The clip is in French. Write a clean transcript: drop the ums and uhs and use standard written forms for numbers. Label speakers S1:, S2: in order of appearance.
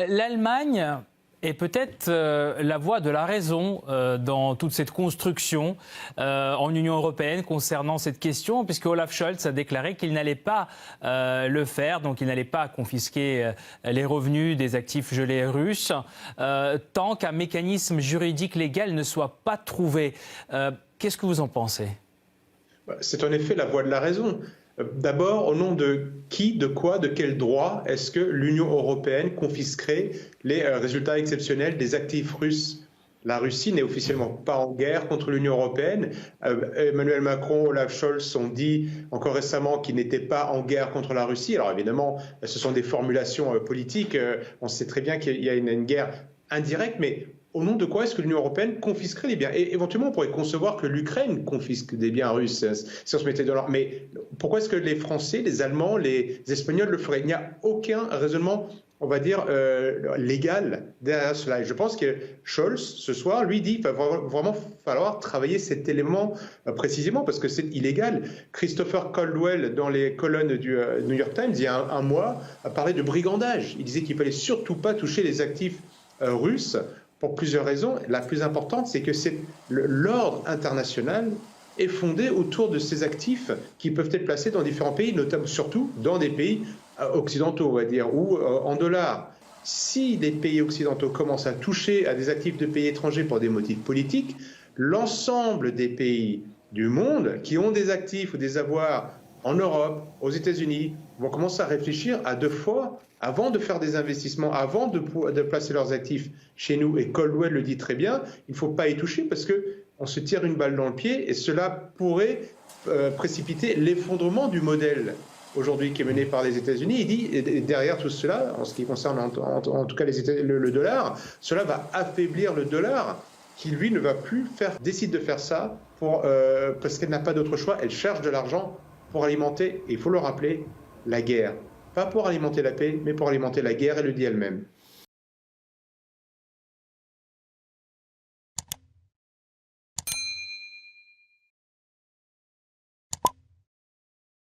S1: L'Allemagne est peut-être la voie de la raison dans toute cette construction en Union européenne concernant cette question, puisque Olaf Scholz a déclaré qu'il n'allait pas le faire, donc il n'allait pas confisquer les revenus des actifs gelés russes, tant qu'un mécanisme juridique légal ne soit pas trouvé. Qu'est-ce que vous en pensez ?
S2: C'est en effet la voie de la raison. D'abord, au nom de qui, de quoi, de quel droit est-ce que l'Union européenne confisquerait les résultats exceptionnels des actifs russes ? La Russie n'est officiellement pas en guerre contre l'Union européenne. Emmanuel Macron, Olaf Scholz ont dit encore récemment qu'ils n'étaient pas en guerre contre la Russie. Alors évidemment, ce sont des formulations politiques. On sait très bien qu'il y a une guerre indirecte, mais au nom de quoi est-ce que l'Union européenne confisquerait les biens ? Et éventuellement, on pourrait concevoir que l'Ukraine confisque des biens russes si on se mettait dans l'ordre. Mais pourquoi est-ce que les Français, les Allemands, les Espagnols le feraient ? Il n'y a aucun raisonnement, on va dire, légal derrière cela. Et je pense que Scholz, ce soir, lui dit qu'il va vraiment falloir travailler cet élément précisément parce que c'est illégal. Christopher Caldwell, dans les colonnes du New York Times, il y a un mois, a parlé de brigandage. Il disait qu'il ne fallait surtout pas toucher les actifs russes pour plusieurs raisons. La plus importante, c'est que l'ordre international est fondé autour de ces actifs qui peuvent être placés dans différents pays, notamment surtout dans des pays occidentaux, on va dire, ou en dollars. Si les pays occidentaux commencent à toucher à des actifs de pays étrangers pour des motifs politiques, l'ensemble des pays du monde qui ont des actifs ou des avoirs en Europe, aux États-Unis, vont commencer à réfléchir à deux fois avant de faire des investissements, avant de placer leurs actifs chez nous. Et Caldwell le dit très bien, il ne faut pas y toucher parce qu'on se tire une balle dans le pied et cela pourrait précipiter l'effondrement du modèle aujourd'hui qui est mené par les États-Unis. Il dit, et derrière tout cela, en ce qui concerne en tout cas le dollar, cela va affaiblir le dollar qui, lui, ne va plus décide de faire ça parce qu'elle n'a pas d'autre choix. Elle cherche de l'argent pour alimenter, et il faut le rappeler, la guerre. Pas pour alimenter la paix, mais pour alimenter la guerre, elle le dit elle-même.